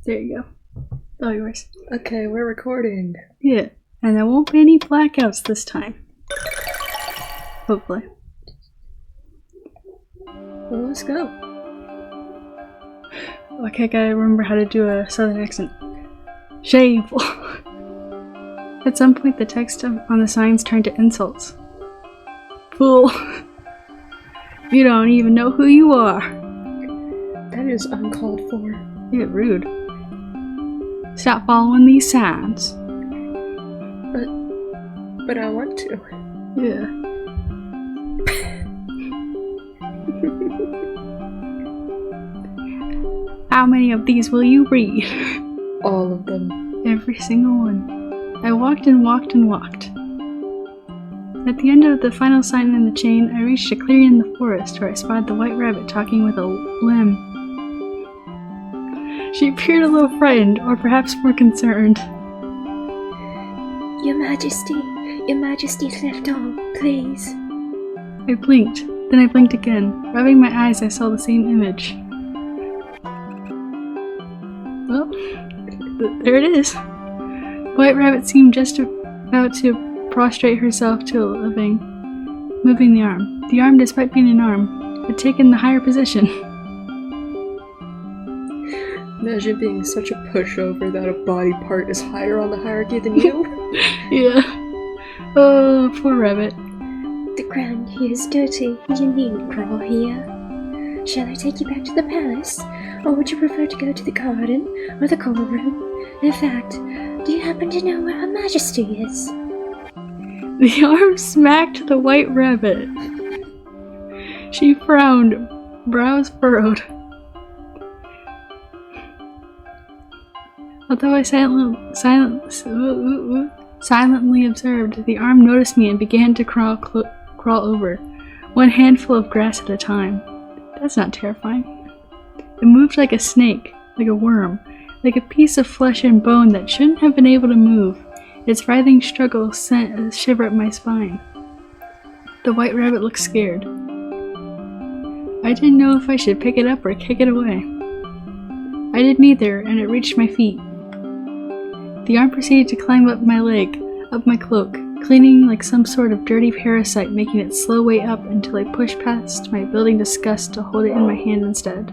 There you go. All yours. Okay, we're recording. Yeah, and there won't be any blackouts this time. Hopefully. Well, let's go. Okay, I gotta remember how to do a southern accent. Shameful. At some point, the text on the signs turned to insults. Fool. You don't even know who you are. That is uncalled for. Yeah, rude. Stop following these signs. But I want to. Yeah. How many of these will you read? All of them. Every single one. I walked and walked and walked. At the end of the final sign in the chain, I reached a clearing in the forest where I spotted the white rabbit talking with a limb. She appeared a little frightened, or perhaps more concerned. Your Majesty's left arm, please. I blinked, then I blinked again. Rubbing my eyes, I saw the same image. Well, there it is. The white rabbit seemed just about to prostrate herself to a living, moving the arm. The arm, despite being an arm, had taken the higher position. Imagine being such a pushover that a body part is higher on the hierarchy than you. Yeah. Oh, poor rabbit. The ground here is dirty. You needn't crawl here. Shall I take you back to the palace? Or would you prefer to go to the garden or the coal room? In fact, do you happen to know where Her Majesty is? The arm smacked the white rabbit. She frowned, brows furrowed. Although I silently observed, the arm noticed me and began to crawl over, one handful of grass at a time. That's not terrifying. It moved like a snake, like a worm, like a piece of flesh and bone that shouldn't have been able to move. Its writhing struggle sent a shiver up my spine. The white rabbit looked scared. I didn't know if I should pick it up or kick it away. I did neither, and it reached my feet. The arm proceeded to climb up my leg, up my cloak, cleaning like some sort of dirty parasite, making its slow way up until I pushed past my building disgust to hold it in my hand instead.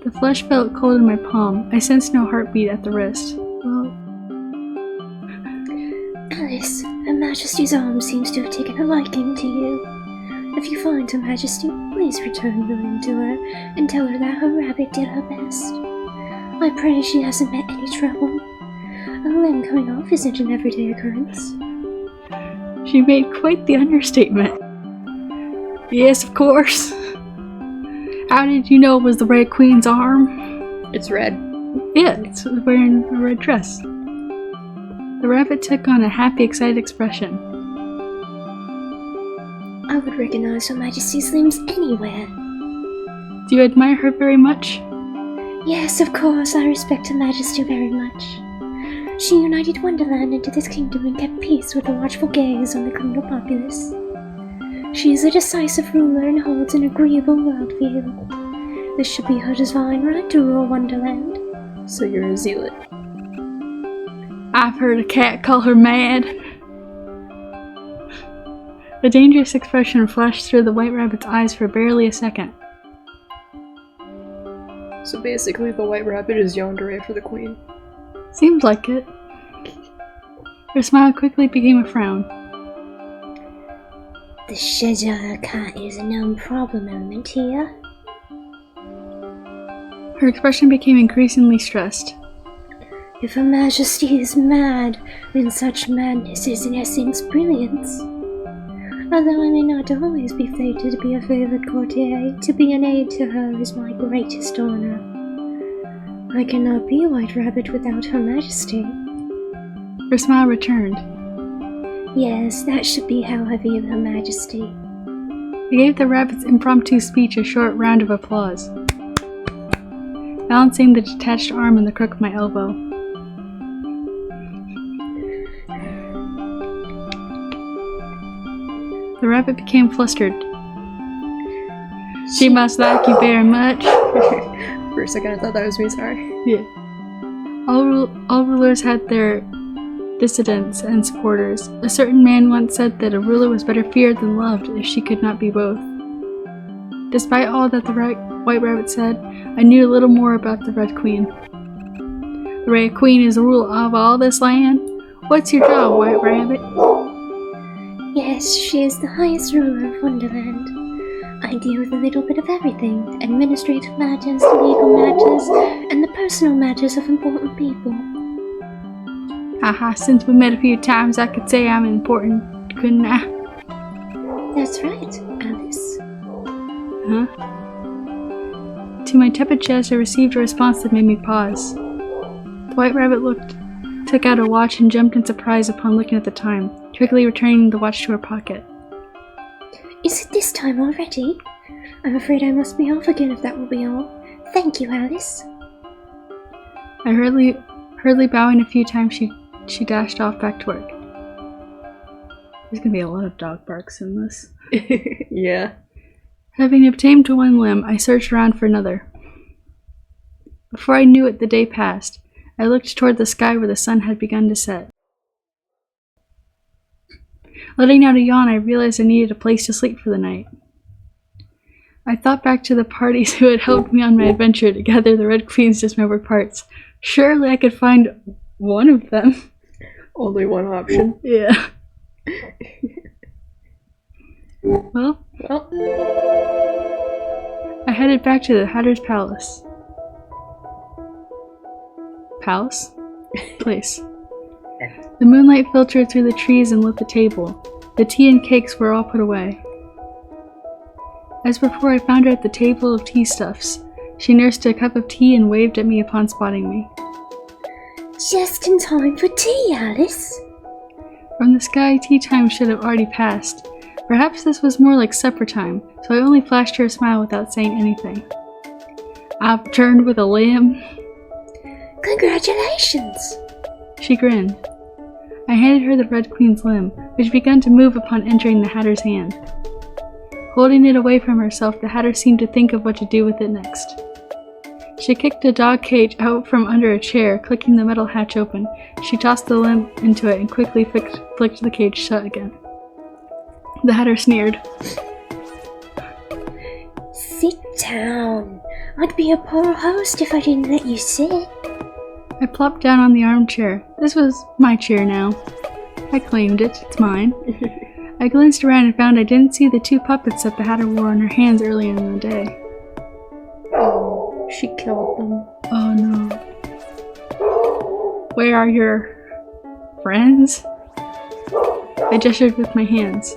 The flesh felt cold in my palm. I sensed no heartbeat at the wrist. Well... Alice, Her Majesty's arm seems to have taken a liking to you. If you find Her Majesty, please return the limb to her and tell her that her rabbit did her best. I pray she hasn't met any trouble. A limb coming off isn't an everyday occurrence. She made quite the understatement. Yes, of course. How did you know it was the Red Queen's arm? It's red. Yeah, it's wearing a red dress. The rabbit took on a happy, excited expression. I would recognize Her Majesty's limbs anywhere. Do you admire her very much? Yes, of course, I respect Her Majesty very much. She united Wonderland into this kingdom and kept peace with a watchful gaze on the criminal populace. She is a decisive ruler and holds an agreeable worldview. This should be her divine right to rule Wonderland. So you're a zealot. I've heard a cat call her mad. A dangerous expression flashed through the white rabbit's eyes for barely a second. So basically, the white rabbit is Yandere for the queen. Seems like it. Her smile quickly became a frown. The Shajar cat is a known problem element here. Her expression became increasingly stressed. If Her Majesty is mad, then such madness is in essence brilliance. Although I may not always be fated to be a favored courtier, to be an aid to her is my greatest honor. I cannot be a white rabbit without Her Majesty. Her smile returned. Yes, that should be how I view Her Majesty. I gave the rabbit's impromptu speech a short round of applause, balancing the detached arm in the crook of my elbow. The rabbit became flustered. She must like you very much. For a second I thought that was me, sorry. Yeah. All rulers had their dissidents and supporters. A certain man once said that a ruler was better feared than loved if she could not be both. Despite all that the White Rabbit said, I knew a little more about the Red Queen. The Red Queen is the ruler of all this land. What's your job, White Rabbit? Yes, she is the highest ruler of Wonderland. I deal with a little bit of everything. Administrative matters, legal matters, and the personal matters of important people. Haha, since we met a few times, I could say I'm important, couldn't I? That's right, Alice. Huh? To my tepid chest, I received a response that made me pause. The White Rabbit took out a watch and jumped in surprise upon looking at the time, quickly returning the watch to her pocket. Is it this time already? I'm afraid I must be off again if that will be all. Thank you, Alice. I hurriedly bowing a few times, she dashed off back to work. There's gonna be a lot of dog barks in this. Yeah. Having obtained one limb, I searched around for another. Before I knew it, the day passed. I looked toward the sky where the sun had begun to set. Letting out a yawn, I realized I needed a place to sleep for the night. I thought back to the parties who had helped me on my adventure to gather the Red Queen's dismembered parts. Surely I could find one of them. Only one option. Yeah. Well, I headed back to the Hatter's Palace. Palace? Place. The moonlight filtered through the trees and lit the table. The tea and cakes were all put away. As before, I found her at the table of tea stuffs. She nursed a cup of tea and waved at me upon spotting me. Just in time for tea, Alice. From the sky, tea time should have already passed. Perhaps this was more like supper time, so I only flashed her a smile without saying anything. I've returned with a limb. Congratulations! She grinned. I handed her the Red Queen's limb, which began to move upon entering the Hatter's hand. Holding it away from herself, the Hatter seemed to think of what to do with it next. She kicked a dog cage out from under a chair, clicking the metal hatch open. She tossed the limb into it and quickly flicked the cage shut again. The Hatter sneered. Sit down. I'd be a poor host if I didn't let you sit. I plopped down on the armchair. This was my chair now. I claimed it. It's mine. I glanced around and found I didn't see the two puppets that the Hatter wore on her hands earlier in the day. Oh, she killed them. Oh no. Where are your friends? I gestured with my hands.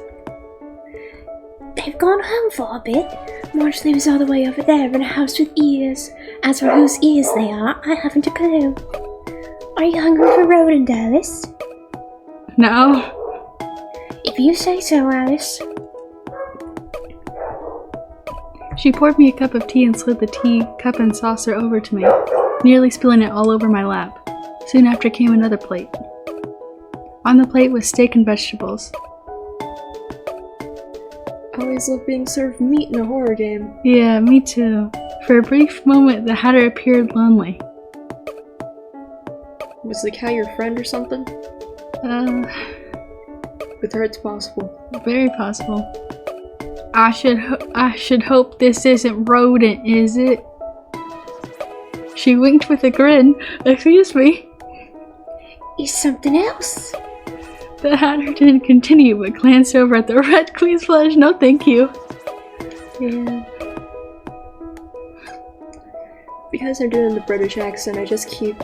They've gone home for a bit. Marge lives all the way over there in a house with ears. As for whose ears they are, I haven't a clue. Are you hungry for rodent, Alice? No. If you say so, Alice. She poured me a cup of tea and slid the tea cup and saucer over to me, nearly spilling it all over my lap. Soon after came another plate. On the plate was steak and vegetables. I always love being served meat in a horror game. Yeah, me too. For a brief moment, the Hatter appeared lonely. Was the cat your friend or something? With her, it's possible. Very possible. I should hope this isn't rodent, is it? She winked with a grin. Excuse me. Is something else? The Hatter didn't continue, but glanced over at the Red Queen's flesh. No, thank you. Yeah. Because I'm doing the British accent, I just keep...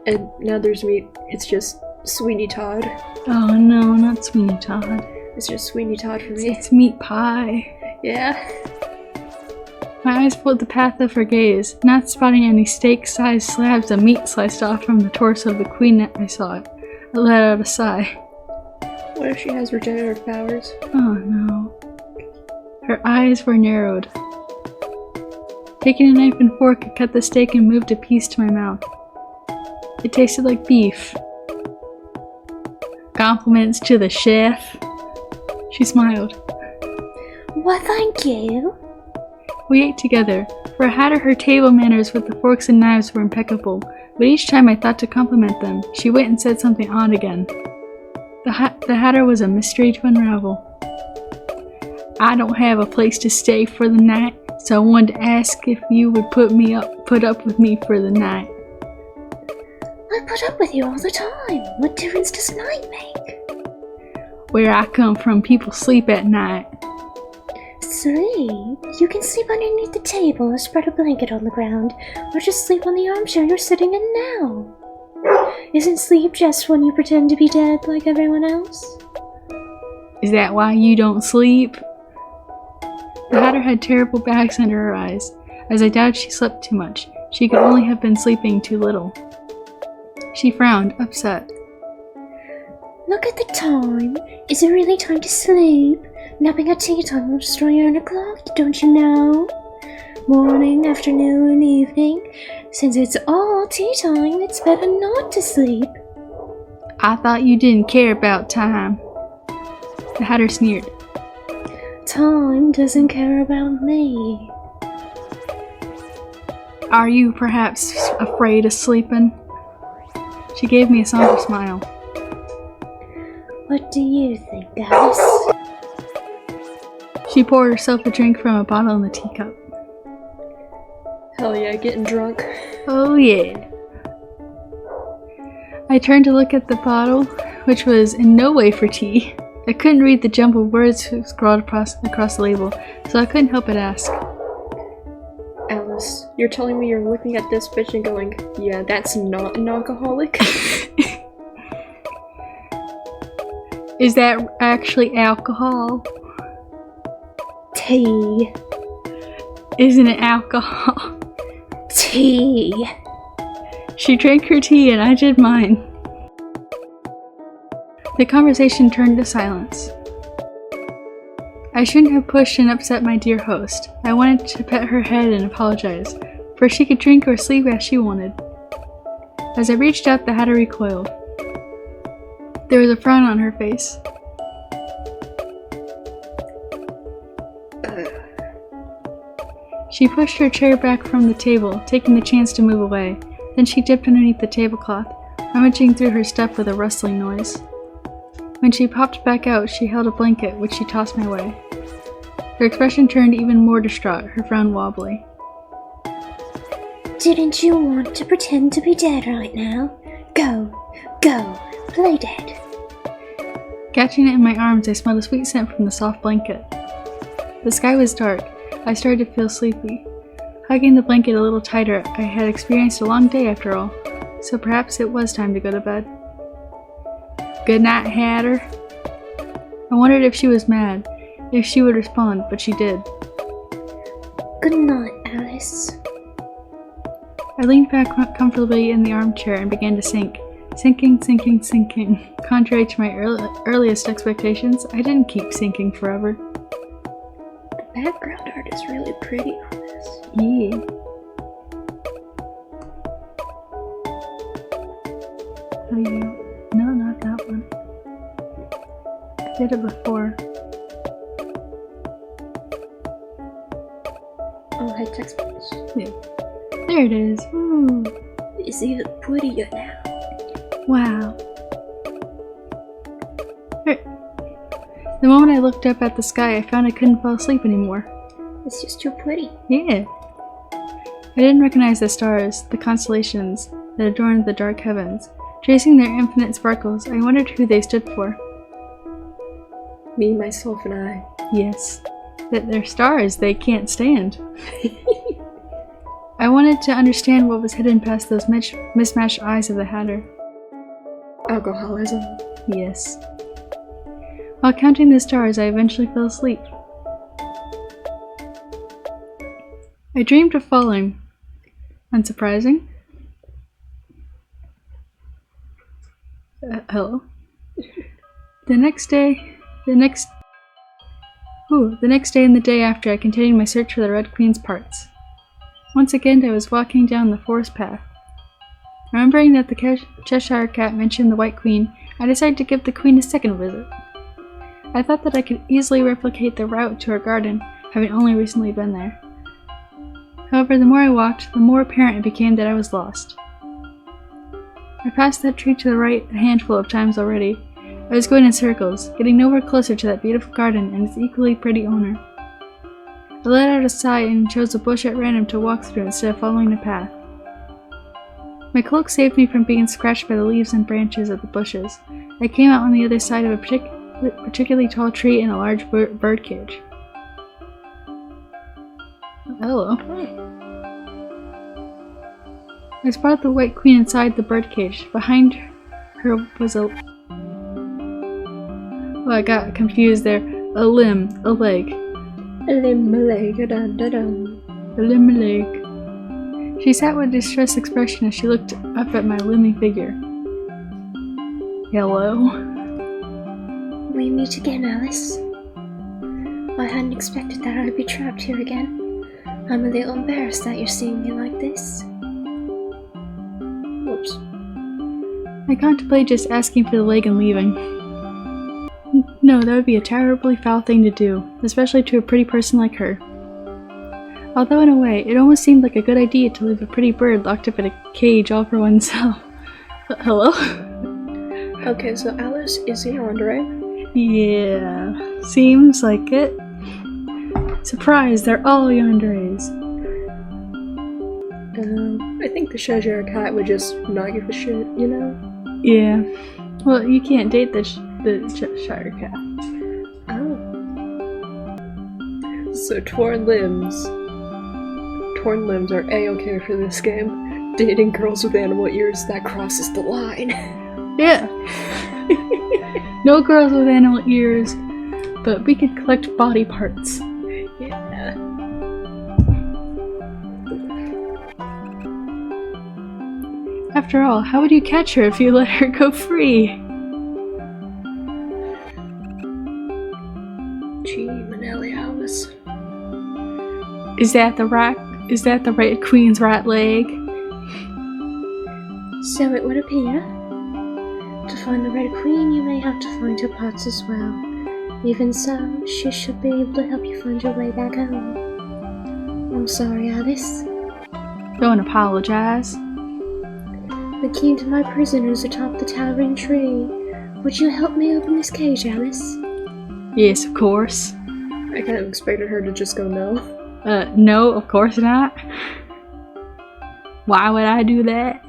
And now there's meat. It's just Sweeney Todd. Oh no, not Sweeney Todd. It's just Sweeney Todd for me. It's meat pie. Yeah. My eyes followed the path of her gaze, not spotting any steak-sized slabs of meat sliced off from the torso of the queen that I saw it. I let out a sigh. What if she has regenerative powers? Oh no. Her eyes were narrowed. Taking a knife and fork, I cut the steak and moved a piece to my mouth. It tasted like beef. Compliments to the chef. She smiled. Well, thank you. We ate together. For a hatter, her table manners with the forks and knives were impeccable, but each time I thought to compliment them, she went and said something odd again. The hatter was a mystery to unravel. I don't have a place to stay for the night, so I wanted to ask if you would put up with me for the night. I put up with you all the time. What difference does night make? Where I come from, people sleep at night. Sleep? You can sleep underneath the table or spread a blanket on the ground, or just sleep on the armchair you're sitting in now. Isn't sleep just when you pretend to be dead like everyone else? Is that why you don't sleep? The hatter had terrible bags under her eyes, as I doubt she slept too much. She could only have been sleeping too little. She frowned, upset. Look at the time. Is it really time to sleep? Napping at tea time will destroy your inner clock, don't you know? Morning, afternoon, evening. Since it's all tea time, it's better not to sleep. I thought you didn't care about time. The hatter sneered. Time doesn't care about me. Are you perhaps afraid of sleeping? She gave me a somber smile. What do you think, Alice? She poured herself a drink from a bottle in the teacup. Hell yeah, getting drunk. Oh yeah. I turned to look at the bottle, which was in no way for tea. I couldn't read the jumbled words scrawled across the label, so I couldn't help but ask. Alice, you're telling me you're looking at this bitch and going, yeah, that's not an alcoholic? Is that actually alcohol? Tea. Isn't it alcohol? Tea. She drank her tea and I did mine. The conversation turned to silence. I shouldn't have pushed and upset my dear host. I wanted to pet her head and apologize, for she could drink or sleep as she wanted. As I reached out, the hatter recoiled. There was a frown on her face. She pushed her chair back from the table, taking the chance to move away. Then she dipped underneath the tablecloth, rummaging through her stuff with a rustling noise. When she popped back out, she held a blanket, which she tossed my way. Her expression turned even more distraught, her frown wobbly. Didn't you want to pretend to be dead right now? Go, play dead. Catching it in my arms, I smelled a sweet scent from the soft blanket. The sky was dark. I started to feel sleepy. Hugging the blanket a little tighter, I had experienced a long day after all, so perhaps it was time to go to bed. Good night, Hatter. I wondered if she was mad, if she would respond, but she did. Good night, Alice. I leaned back comfortably in the armchair and began to sink. Sinking. Contrary to my earliest expectations, I didn't keep sinking forever. The background art is really pretty on this. Yeah. Oh, yeah. No, not that one. I did it before. Oh, head text box. Yeah. There it is. Ooh. It's even prettier now. Wow. The moment I looked up at the sky, I found I couldn't fall asleep anymore. It's just too pretty. Yeah. I didn't recognize the stars, the constellations that adorned the dark heavens. Tracing their infinite sparkles, I wondered who they stood for. Me, myself, and I. Yes. That they're stars they can't stand. I wanted to understand what was hidden past those mismatched eyes of the Hatter. Alcoholism. Yes. While counting the stars, I eventually fell asleep. I dreamed of falling. Unsurprising. Hello? The next day and the day after, I continued my search for the Red Queen's parts. Once again, I was walking down the forest path. Remembering that the Cheshire Cat mentioned the White Queen, I decided to give the Queen a second visit. I thought that I could easily replicate the route to her garden, having only recently been there. However, the more I walked, the more apparent it became that I was lost. I passed that tree to the right a handful of times already. I was going in circles, getting nowhere closer to that beautiful garden and its equally pretty owner. I let out a sigh and chose a bush at random to walk through instead of following the path. My cloak saved me from being scratched by the leaves and branches of the bushes. I came out on the other side of a particularly tall tree in a large bird cage. Hello. I spotted the White Queen inside the birdcage. Behind her was a... Oh, I got confused there. A limb, a leg. A limb, a leg, a dun dun dun. A limb, a leg. She sat with a distressed expression as she looked up at my limbing figure. Hello? We meet again, Alice. I hadn't expected that I'd be trapped here again. I'm a little embarrassed that you're seeing me like this. Whoops. I contemplated just asking for the leg and leaving. No, that would be a terribly foul thing to do, especially to a pretty person like her. Although in a way, it almost seemed like a good idea to leave a pretty bird locked up in a cage all for oneself. Hello? Okay, so Alice is a yandere. Yeah, seems like it. Surprise, they're all yanderes. I think the Shajara cat would just not give a shit, you know? Yeah. Well, you can't date the Shire cat. Oh. So torn limbs. Torn limbs are a-okay for this game. Dating girls with animal ears, that crosses the line. Yeah. No girls with animal ears, but we could collect body parts. Yeah. After all, how would you catch her if you let her go free? Gee, Manelli Alice. Is that the right queen's right leg? So it would appear. To find the Red Queen, you may have to find her parts as well. Even so, she should be able to help you find your way back home. I'm sorry, Alice. Don't apologize. The key to my prison is atop the towering tree. Would you help me open this cage, Alice? Yes, of course. I kind of expected her to just go no. No, of course not. Why would I do that?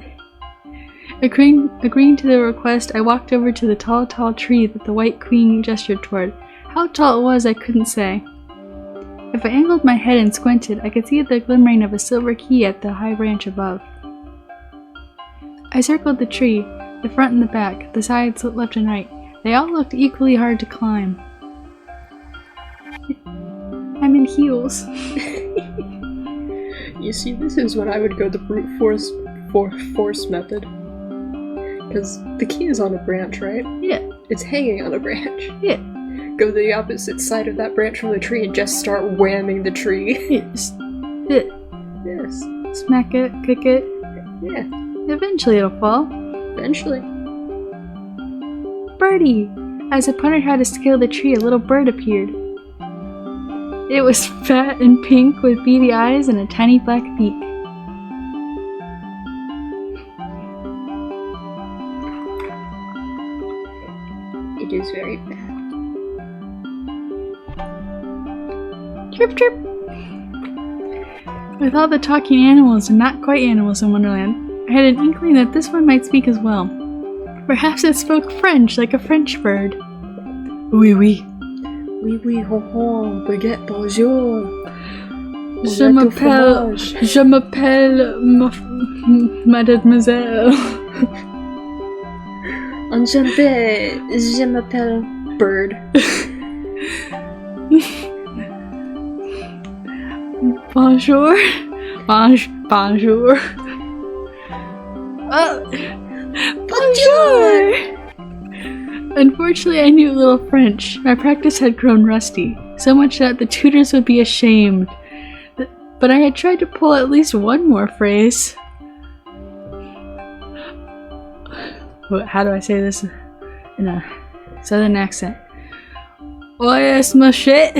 Agreeing to the request, I walked over to the tall tree that the White Queen gestured toward. How tall it was, I couldn't say. If I angled my head and squinted, I could see the glimmering of a silver key at the high branch above. I circled the tree, the front and the back, the sides left and right. They all looked equally hard to climb. I'm in heels. You see, this is when I would go the brute force method. Because the key is on a branch, right? Yeah. It's hanging on a branch. Yeah. Go to the opposite side of that branch from the tree and just start whamming the tree. Yes. It. Yes. Smack it, kick it. Yeah. Eventually it'll fall. Eventually. Birdie! As I pondered how to scale the tree, a little bird appeared. It was fat and pink with beady eyes and a tiny black beak. It is very bad. Chirp chirp! With all the talking animals and not quite animals in Wonderland, I had an inkling that this one might speak as well. Perhaps it spoke French, like a French bird. Oui, oui. Oui, oui, ho, ho, baguette, bonjour. Je m'appelle Mademoiselle. Enchanté, je m'appelle Bird. Bonjour. Bonjour. Bonjour! Unfortunately, I knew little French. My practice had grown rusty, so much that the tutors would be ashamed. But I had tried to pull at least one more phrase. How do I say this in a southern accent? Oh yes, my shit!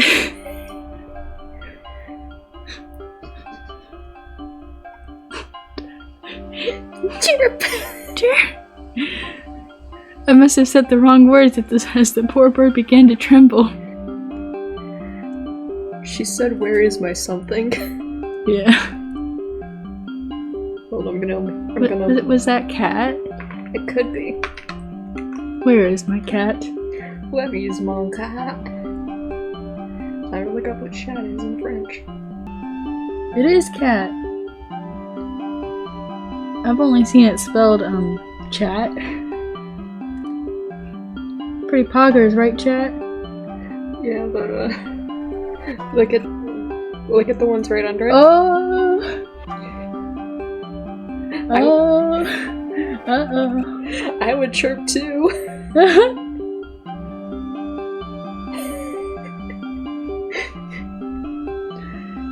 must have said the wrong words as the poor bird began to tremble. She said, "Where is my something?" Yeah. Hold on, I'm gonna... Was that cat? It could be. Where is my cat? Where is my cat? Time to look up what chat is in French. It is cat. I've only seen it spelled, chat. Pretty poggers, right, chat? Yeah, but, look at the ones right under it. Oh! Oh! Uh-oh. I would chirp too.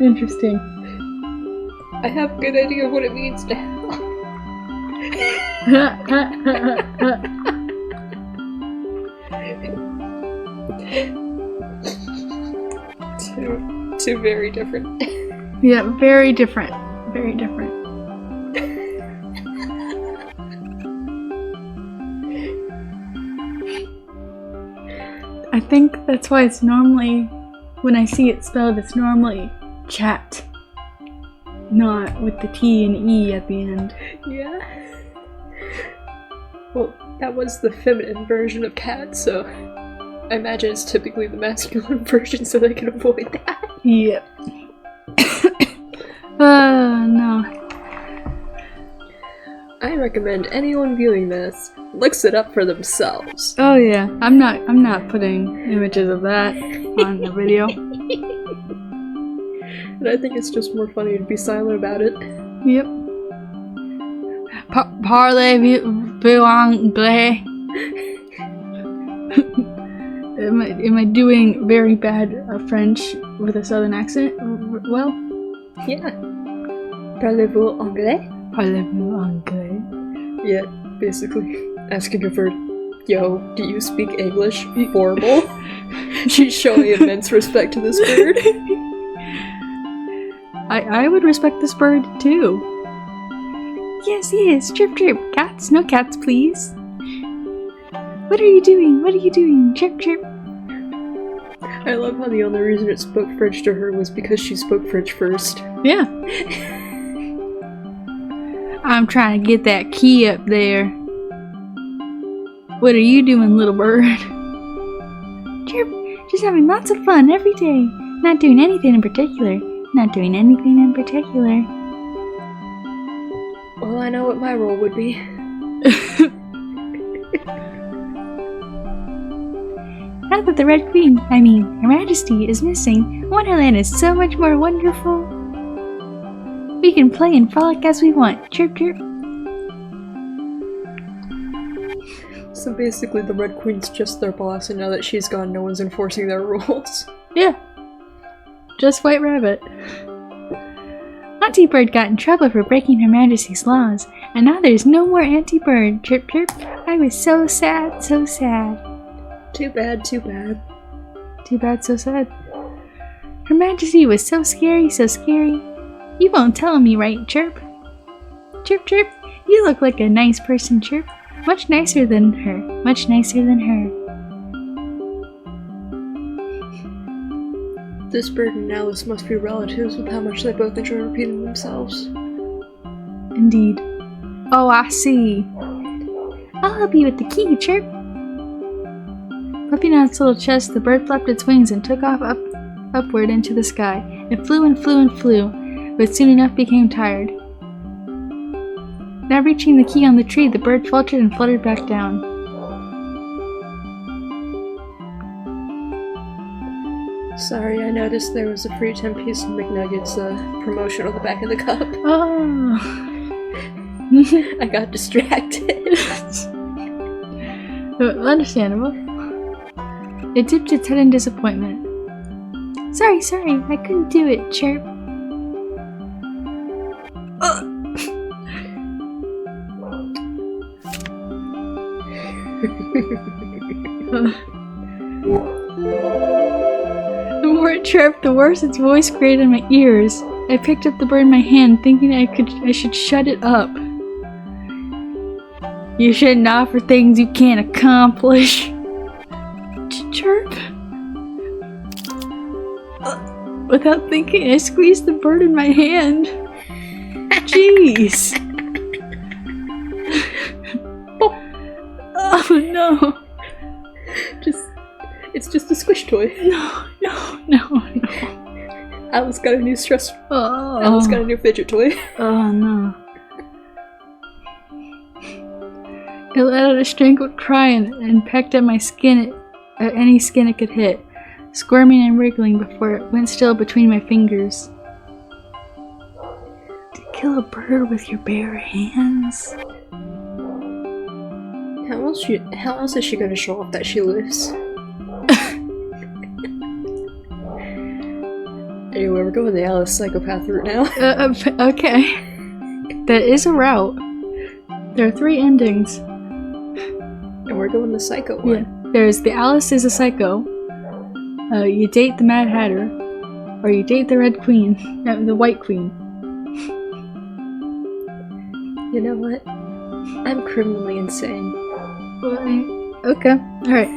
Interesting. I have a good idea of what it means to have. Two very different. Yeah, very different. Very different. I think that's why it's normally, when I see it spelled, it's normally chat. Not with the T and E at the end. Yeah. Well, that was the feminine version of cat, so I imagine it's typically the masculine version so they can avoid that. Yep. No. I recommend anyone viewing this looks it up for themselves. Oh yeah, I'm not putting images of that on the video. And I think it's just more funny to be silent about it. Yep. Parlez-vous anglais? Am I doing very bad French with a southern accent? Well, yeah. Parlez-vous anglais? Parlez-vous anglais? Yeah, basically asking her for, yo, do you speak English? Formal. She's showing immense respect to this bird. I would respect this bird too. Yes, yes, chirp chirp. Cats, no cats, please. What are you doing? What are you doing? Chirp chirp. I love how the only reason it spoke French to her was because she spoke French first. Yeah. I'm trying to get that key up there. What are you doing, little bird? Chirp. Just having lots of fun every day. Not doing anything in particular. Not doing anything in particular. Well, I know what my role would be. Now that the Red Queen, Her Majesty, is missing, Wonderland is so much more wonderful. We can play and frolic as we want. Chirp chirp. So basically the Red Queen's just their boss, and now that she's gone, no one's enforcing their rules. Yeah. Just White Rabbit. Auntie Bird got in trouble for breaking Her Majesty's laws, and now there's no more Auntie Bird. Chirp chirp. I was so sad, so sad. Too bad, too bad. Too bad, so sad. Her Majesty was so scary, so scary. You won't tell me, right, Chirp? Chirp chirp. You look like a nice person, Chirp. Much nicer than her. Much nicer than her. This bird and Alice must be relatives with how much they both enjoy repeating themselves. Indeed. Oh, I see. I'll help you with the key, Chirp. Puffing out its little chest, the bird flapped its wings and took off upward into the sky. It flew and flew and flew, but soon enough became tired. Now reaching the key on the tree, the bird faltered and fluttered back down. Sorry, I noticed there was a free 10-piece McNuggets promotion on the back of the cup. Oh. I got distracted. Understandable. It dipped its head in disappointment. Sorry, I couldn't do it, Chirp. The more it chirped, the worse its voice grated in my ears. I picked up the bird in my hand, thinking I should shut it up. You shouldn't offer things you can't accomplish. Chirp. Without thinking, I squeezed the bird in my hand. Jeez. Oh no. It's just a squish toy. No. Alice got a new Oh. Alice got a new fidget toy. Oh no. It let out a strangled cry and pecked at my skin, at any skin it could hit, squirming and wriggling before it went still between my fingers. To kill a bird with your bare hands? How else is she gonna show off that she lives? Anyway, we're going the Alice psychopath route now. Okay. That is a route. There are 3 endings. And we're going the psycho one. Yeah. There's the Alice is a psycho. You date the Mad Hatter. Or you date the Red Queen. The White Queen. You know what? I'm criminally insane. Okay. Alright.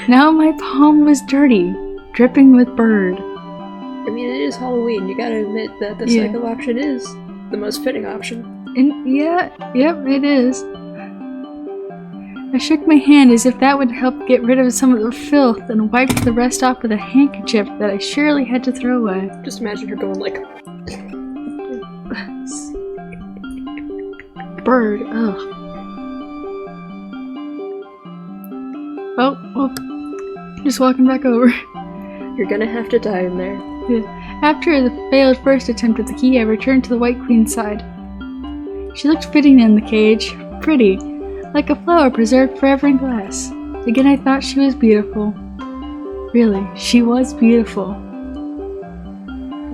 Now my palm was dirty. Dripping with bird. I mean, it is Halloween. You gotta admit that the psycho option is the most fitting option. Yep, it is. I shook my hand as if that would help get rid of some of the filth and wiped the rest off with a handkerchief that I surely had to throw away. Just imagine her going like... Bird, ugh. Oh, just walking back over. You're gonna have to die in there. After the failed first attempt at the key, I returned to the White Queen's side. She looked fitting in the cage, pretty, like a flower preserved forever in glass. Again, I thought she was beautiful. Really, she was beautiful.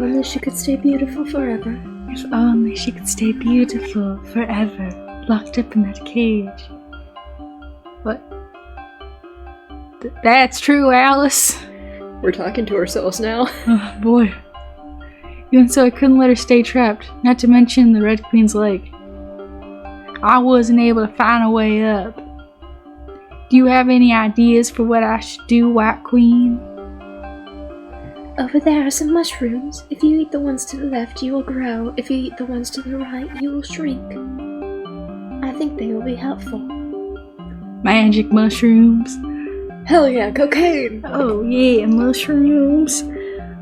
Only she could stay beautiful forever. If only she could stay beautiful forever, locked up in that cage. What? That's true, Alice. We're talking to ourselves now. Oh, boy. Even so, I couldn't let her stay trapped, not to mention the Red Queen's leg. I wasn't able to find a way up. Do you have any ideas for what I should do, White Queen? Over there are some mushrooms. If you eat the ones to the left, you will grow. If you eat the ones to the right, you will shrink. I think they will be helpful. Magic mushrooms. Hell yeah, cocaine! Oh yeah, mushrooms.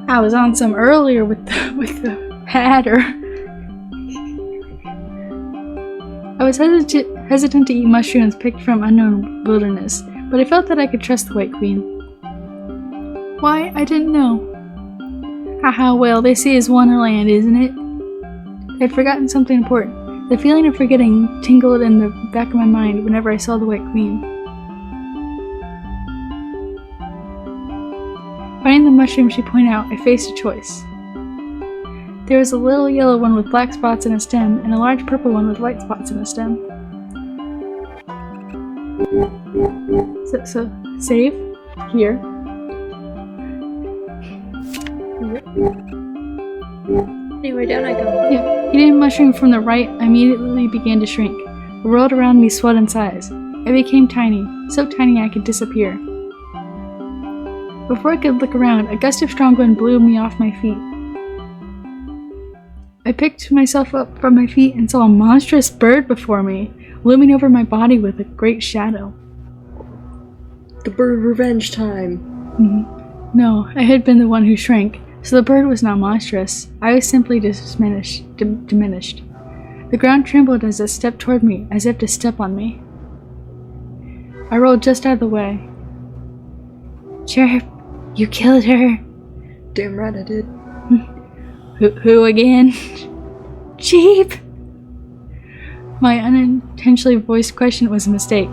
I was on some earlier with the hatter. I was hesitant to eat mushrooms picked from unknown wilderness, but I felt that I could trust the White Queen. Why, I didn't know. Haha, well, this is Wonderland, isn't it? I'd forgotten something important. The feeling of forgetting tingled in the back of my mind whenever I saw the White Queen. Finding the mushroom she pointed out, I faced a choice. There was a little yellow one with black spots in a stem, and a large purple one with white spots in a stem. So save? Here. Anyway, down I go. Yeah, eating a mushroom from the right, I immediately began to shrink. The world around me swelled in size. I became tiny, so tiny I could disappear. Before I could look around, a gust of strong wind blew me off my feet. I picked myself up from my feet and saw a monstrous bird before me, looming over my body with a great shadow. The bird revenge time. No, I had been the one who shrank, so the bird was not monstrous. I was simply diminished. The ground trembled as it stepped toward me, as if to step on me. I rolled just out of the way. Chirp, you killed her. Damn right I did. Who again? Cheap! My unintentionally voiced question was a mistake.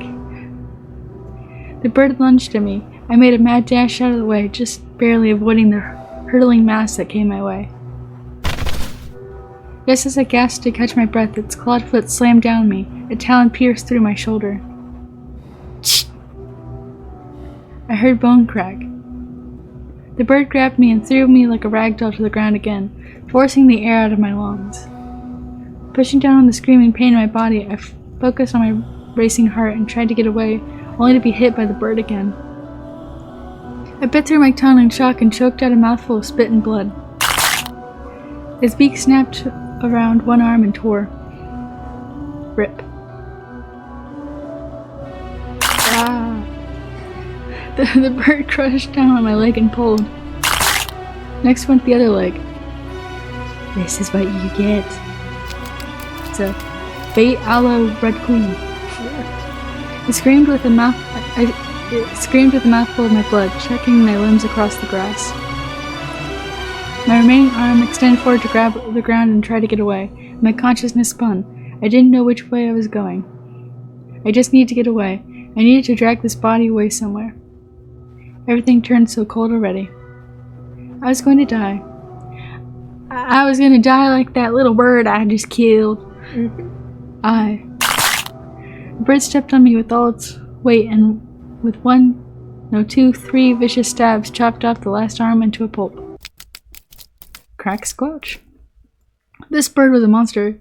The bird lunged at me. I made a mad dash out of the way, just barely avoiding the hurtling mass that came my way. Just as I gasped to catch my breath, its clawed foot slammed down me. A talon pierced through my shoulder. I heard bone crack. The bird grabbed me and threw me like a rag doll to the ground again, forcing the air out of my lungs. Pushing down on the screaming pain in my body, I focused on my racing heart and tried to get away, only to be hit by the bird again. I bit through my tongue in shock and choked out a mouthful of spit and blood. His beak snapped around one arm and tore. Rip. Ah. The bird crushed down on my leg and pulled. Next went the other leg. This is what you get. It's a bait a la Red Queen. I screamed with a mouthful of my blood, checking my limbs across the grass. My remaining arm extended forward to grab the ground and try to get away. My consciousness spun. I didn't know which way I was going. I just needed to get away. I needed to drag this body away somewhere. Everything turned so cold already. I was going to die. I was going to die like that little bird I just killed. The bird stepped on me with all its weight and with 3 vicious stabs chopped off the last arm into a pulp. Crack squelch. This bird was a monster.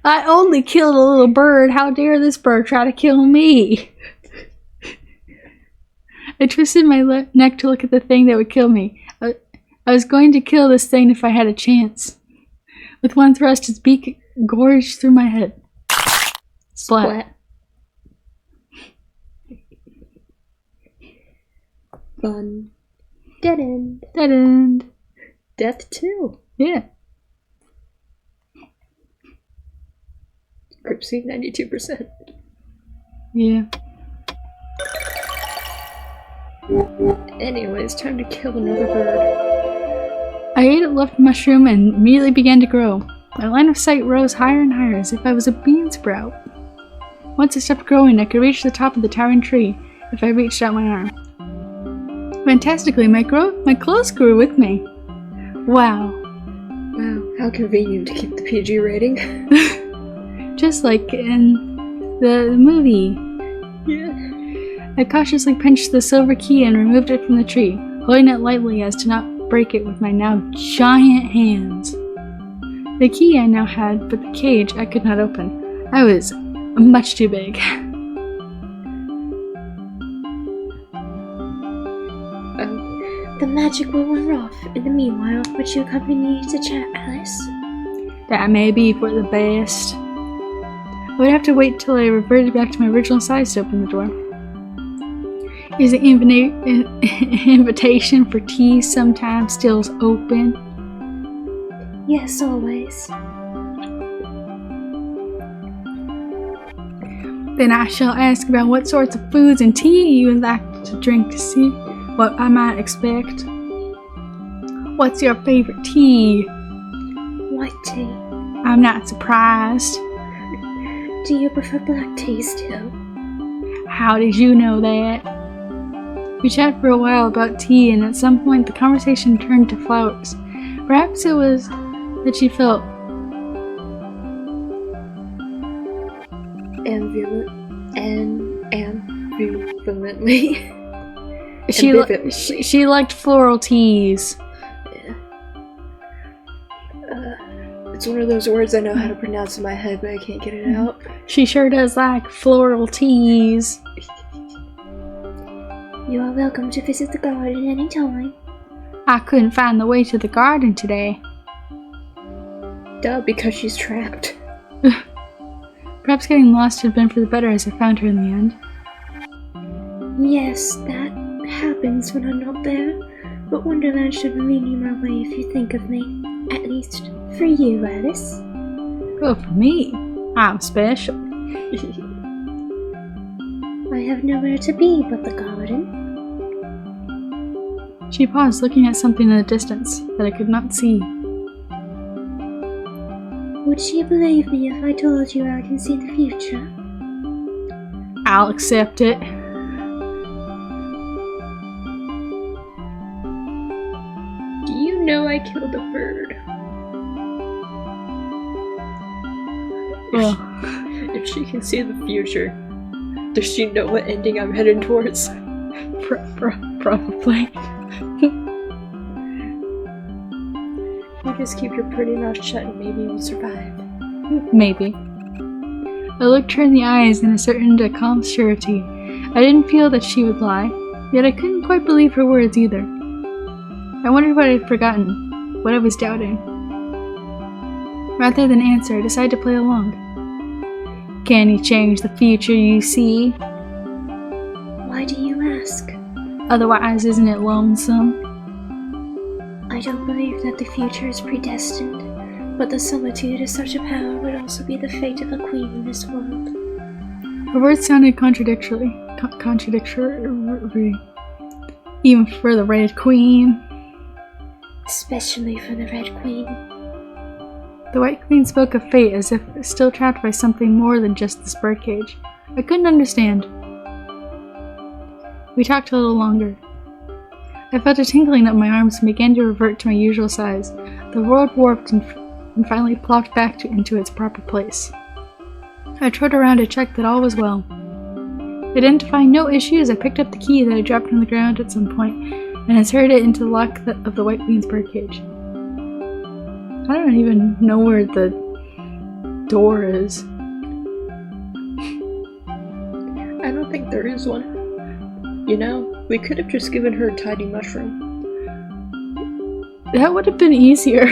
I only killed a little bird. How dare this bird try to kill me? I twisted my neck to look at the thing that would kill me. I was going to kill this thing if I had a chance. With one thrust, its beak gorged through my head. Splat. Fun. Dead end. Dead end. Death too. Yeah. Cryptsy 92%. Yeah. Anyways, time to kill another bird. I ate a left mushroom and immediately began to grow. My line of sight rose higher and higher as if I was a bean sprout. Once it stopped growing, I could reach the top of the towering tree if I reached out my arm. Fantastically, my clothes grew with me. Wow. Wow, how convenient to keep the PG rating. Just like in the movie. Yeah. I cautiously pinched the silver key and removed it from the tree, holding it lightly as to not break it with my now giant hands. The key I now had, but the cage I could not open. I was much too big. The magic will wear off. In the meanwhile, would you accompany me to chat, Alice? That may be for the best. I would have to wait till I reverted back to my original size to open the door. Is the invitation for tea sometimes still open? Yes, always. Then I shall ask about what sorts of foods and tea you would like to drink to see what I might expect. What's your favorite tea? White tea. I'm not surprised. Do you prefer black tea still? How did you know that? We chatted for a while about tea, and at some point the conversation turned to flowers. Perhaps it was that she felt ambivalently. She liked floral teas. Yeah. It's one of those words I know how to pronounce in my head, but I can't get it out. She sure does like floral teas. You are welcome to visit the garden any time. I couldn't find the way to the garden today. Duh, because she's trapped. Perhaps getting lost had been for the better as I found her in the end. Yes, that happens when I'm not there, but Wonderland should lead you my way if you think of me. At least, for you, Alice. Oh, for me? I'm special. I have nowhere to be but the garden. She paused, looking at something in the distance that I could not see. Would you believe me if I told you I can see the future? I'll accept it. Do you know I killed a bird? Well, if she can see the future, does she know what ending I'm headed towards? Probably. You just keep your pretty mouth shut and maybe you'll survive. Maybe. I looked her in the eyes in a certain calm surety. I didn't feel that she would lie, yet I couldn't quite believe her words either. I wondered what I had forgotten, what I was doubting. Rather than answer, I decided to play along. Can you change the future you see? Why do you ask? Otherwise, isn't it lonesome? I don't believe that the future is predestined, but the solitude of such a power would also be the fate of a queen in this world. Her words sounded contradictory. Even for the Red Queen. Especially for the Red Queen. The White Queen spoke of fate as if still trapped by something more than just this birdcage. I couldn't understand. We talked a little longer. I felt a tingling up my arms and began to revert to my usual size. The world warped and finally plopped back into its proper place. I trotted around to check that all was well. Identifying no issues, I picked up the key that I dropped on the ground at some point and inserted it into the lock of the White Queen's birdcage. I don't even know where the door is. I don't think there is one. You know, we could have just given her a tiny mushroom. That would have been easier.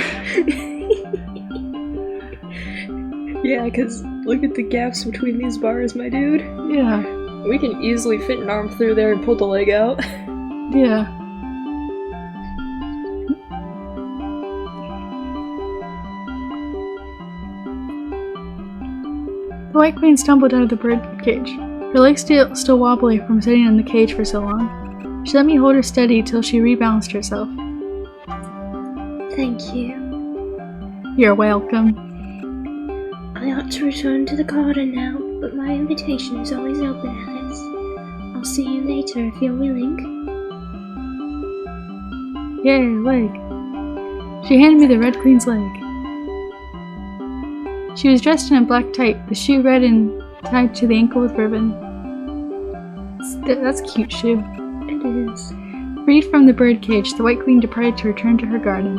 Yeah, because look at the gaps between these bars, my dude. Yeah. We can easily fit an arm through there and pull the leg out. Yeah. The White Queen stumbled out of the birdcage. Her legs still wobbly from sitting in the cage for so long. She let me hold her steady till she rebalanced herself. Thank you. You're welcome. I ought to return to the garden now, but my invitation is always open, Alice. I'll see you later if you're willing. Yay, leg. She handed me the Red Queen's leg. She was dressed in a black tight, the shoe red and tied to the ankle with ribbon. That's a cute shoe. It is. Freed from the birdcage, the White Queen departed to return to her garden.